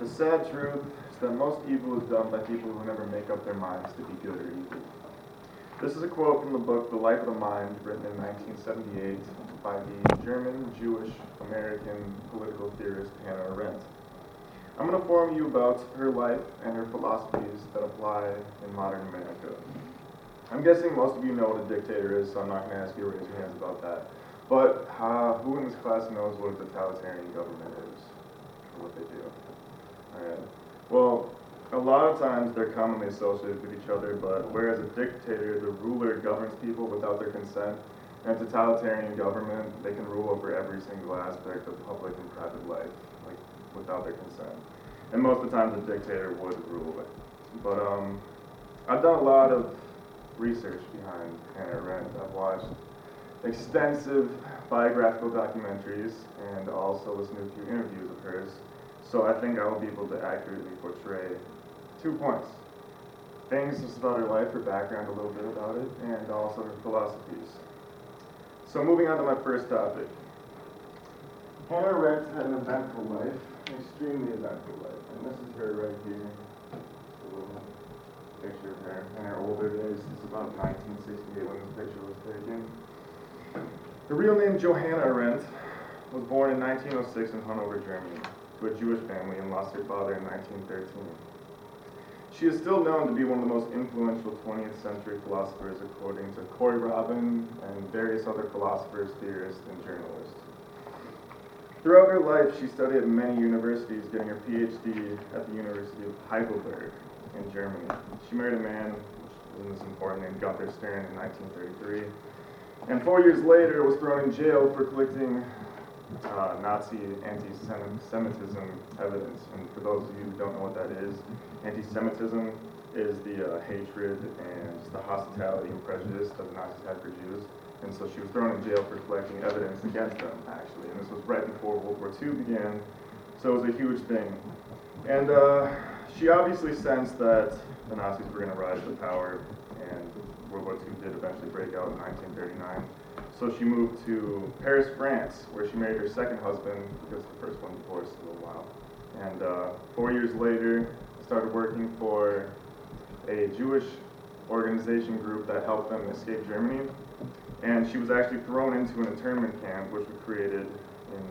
The sad truth is that most evil is done by people who never make up their minds to be good or evil. This is a quote from the book The Life of the Mind, written in 1978 by the German, Jewish, American political theorist Hannah Arendt. I'm going to inform you about her life and her philosophies that apply in modern America. I'm guessing most of you know what a dictator is, so I'm not going to ask you to raise your hands about that. But who in this class knows what a totalitarian government is, or what they do? Alright. Well, a lot of times they're commonly associated with each other, but whereas a dictator, the ruler governs people without their consent, and a totalitarian government, they can rule over every single aspect of public and private life, like without their consent. And most of the time the dictator would rule it. But I've done a lot of research behind Hannah Arendt. I've watched extensive biographical documentaries and also listened to a few interviews of hers. So I think I will be able to accurately portray 2 points. Things just about her life, her background, a little bit about it, and also her philosophies. So moving on to my first topic. Hannah Arendt had an eventful life, an extremely eventful life, and this is her right here. A little picture of her in her older days. This is about 1968 when this picture was taken. Her real name, Johanna Arendt, was born in 1906 in Hanover, Germany, to a Jewish family and lost her father in 1913. She is still known to be one of the most influential 20th century philosophers according to Corey Robin and various other philosophers, theorists, and journalists. Throughout her life, she studied at many universities, getting her PhD at the University of Heidelberg in Germany. She married a man, which isn't as important, named Gunther Stern in 1933, and 4 years later was thrown in jail for collecting Nazi anti-Semitism evidence. And for those of you who don't know what that is, anti-Semitism is the hatred and the hospitality and prejudice that the Nazis had for Jews. And so she was thrown in jail for collecting evidence against them, actually. And this was right before World War II began, so it was a huge thing. And she obviously sensed that the Nazis were going to rise to power, and World War II did eventually break out in 1939. So she moved to Paris, France, where she married her second husband, because the first one divorced a little while. And 4 years later, started working for a Jewish organization group that helped them escape Germany. And she was actually thrown into an internment camp, which was created in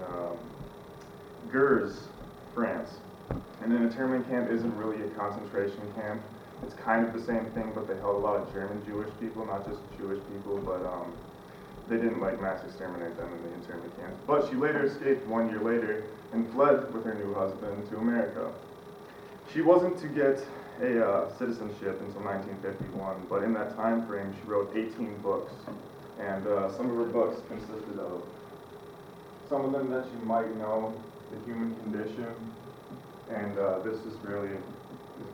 Gurs, France. And an internment camp isn't really a concentration camp. It's kind of the same thing, but they held a lot of German Jewish people, not just Jewish people, but they didn't like mass exterminate them in the internment camps. But she later escaped 1 year later and fled with her new husband to America. She wasn't to get a citizenship until 1951, but in that time frame she wrote 18 books. And some of her books consisted of some of them that you might know, The Human Condition, and this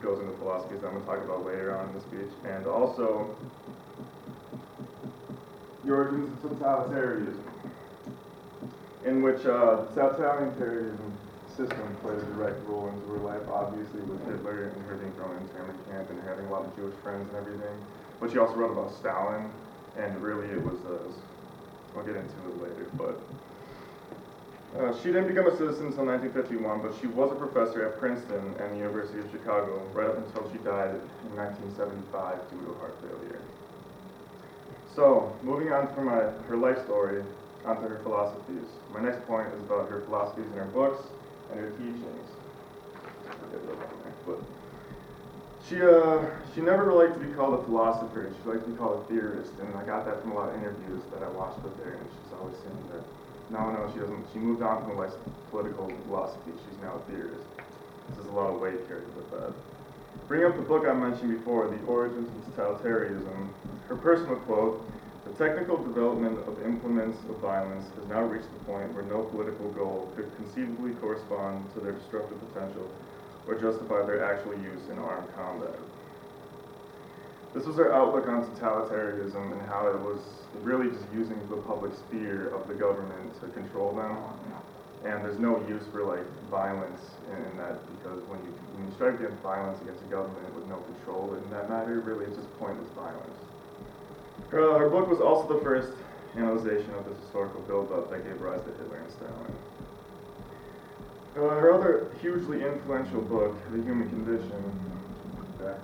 goes into philosophies that I'm going to talk about later on in the speech, and also The Origins of Totalitarianism, in which the totalitarianism system played a direct role into her life, obviously with Hitler and her being thrown in internment camp and having a lot of Jewish friends and everything. But she also wrote about Stalin, and really it was, I'll get into it later, but she didn't become a citizen until 1951, but she was a professor at Princeton and the University of Chicago right up until she died in 1975 due to heart failure. So, moving on from her life story onto her philosophies. My next point is about her philosophies in her books and her teachings. But she never liked to be called a philosopher. She liked to be called a theorist, and I got that from a lot of interviews that I watched with her, and she's always saying that no, she doesn't. She moved on from political philosophy. She's now a theorist. There's a lot of weight carried with that. Bringing up the book I mentioned before, The Origins of Totalitarianism, her personal quote, "The technical development of implements of violence has now reached the point where no political goal could conceivably correspond to their destructive potential or justify their actual use in armed combat." This was her outlook on totalitarianism and how it was really just using the public sphere of the government to control them. And there's no use for violence in that, because when you strike against violence against a government with no control in that matter, really it's just pointless violence. Her book was also the first analyzation of this historical build-up that gave rise to Hitler and Stalin. Her other hugely influential book, The Human Condition, back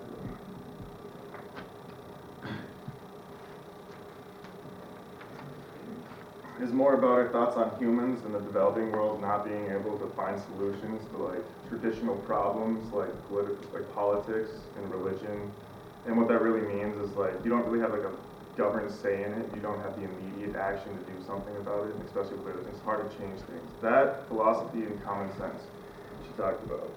to is more about her thoughts on humans in the developing world not being able to find solutions to like traditional problems like politics and religion. And what that really means is like you don't really have like a governed say in it. You don't have the immediate action to do something about it, especially with religion. It's hard to change things. That philosophy and common sense she talked about.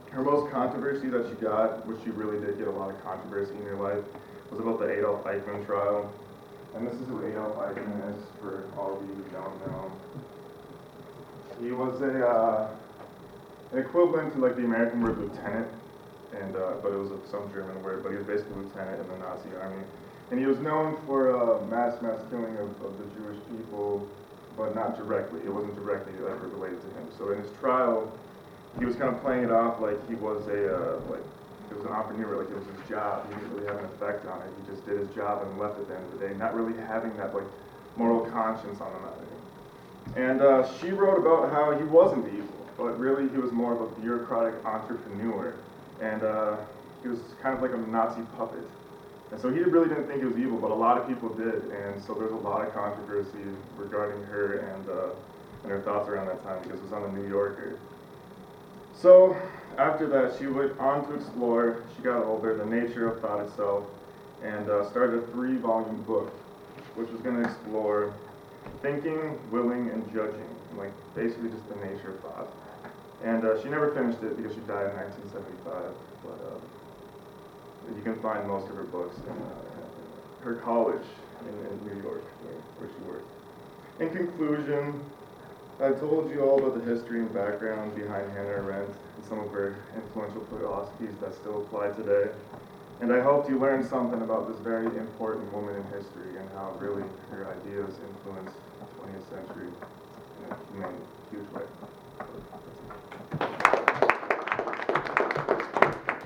Her most controversy that she got, which she really did get a lot of controversy in her life, was about the Adolf Eichmann trial. And this is who Adolf Eichmann is, for all of you who don't know. He was an equivalent to like the American word lieutenant, and but it was some German word, but he was basically lieutenant in the Nazi army. And he was known for mass killing of the Jewish people, but not directly. It wasn't directly ever related to him. So in his trial, he was kind of playing it off like he was it was an entrepreneur, like it was his job. He didn't really have an effect on it. He just did his job and left at the end of the day, not really having that like moral conscience on the matter. And she wrote about how he wasn't evil, but really he was more of a bureaucratic entrepreneur, and he was kind of like a Nazi puppet. And so he really didn't think he was evil, but a lot of people did, and so there's a lot of controversy regarding her and her thoughts around that time because it was on the New Yorker. So after that, she went on to explore, she got older, the nature of thought itself, and started a 3-volume book, which was going to explore thinking, willing, and judging, like basically just the nature of thought. And she never finished it because she died in 1975, but you can find most of her books in her college in New York, where she worked. In conclusion, I told you all about the history and background behind Hannah Arendt and some of her influential philosophies that still apply today. And I hoped you learned something about this very important woman in history and how really her ideas influenced the 20th century in a huge way.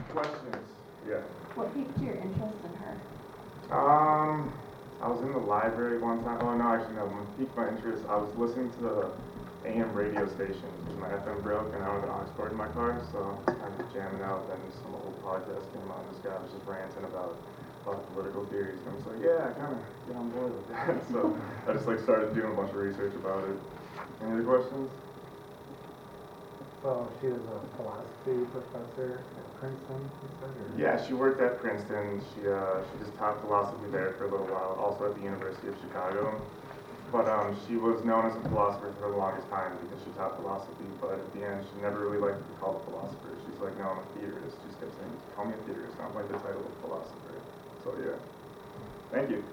Questions? Yeah. What piqued your interest in her? I was in the library one time. Oh no, actually no. What piqued my interest, I was listening to the AM radio station because my FM broke and I was in Oxford in my car, so I was kind of jamming out. Then some old podcast came on. This guy was just ranting about political theories, and I was like, yeah, I kind of get on board with that. So I just like started doing a bunch of research about it. Any other questions? So she was a philosophy professor at Princeton, you said? Or? Yeah, she worked at Princeton. She just taught philosophy there for a little while, also at the University of Chicago. But she was known as a philosopher for the longest time because she taught philosophy, but at the end she never really liked to be called a philosopher. She's like, no, I'm a theorist. She just kept saying, call me a theorist, not like the title of philosopher. So yeah. Thank you.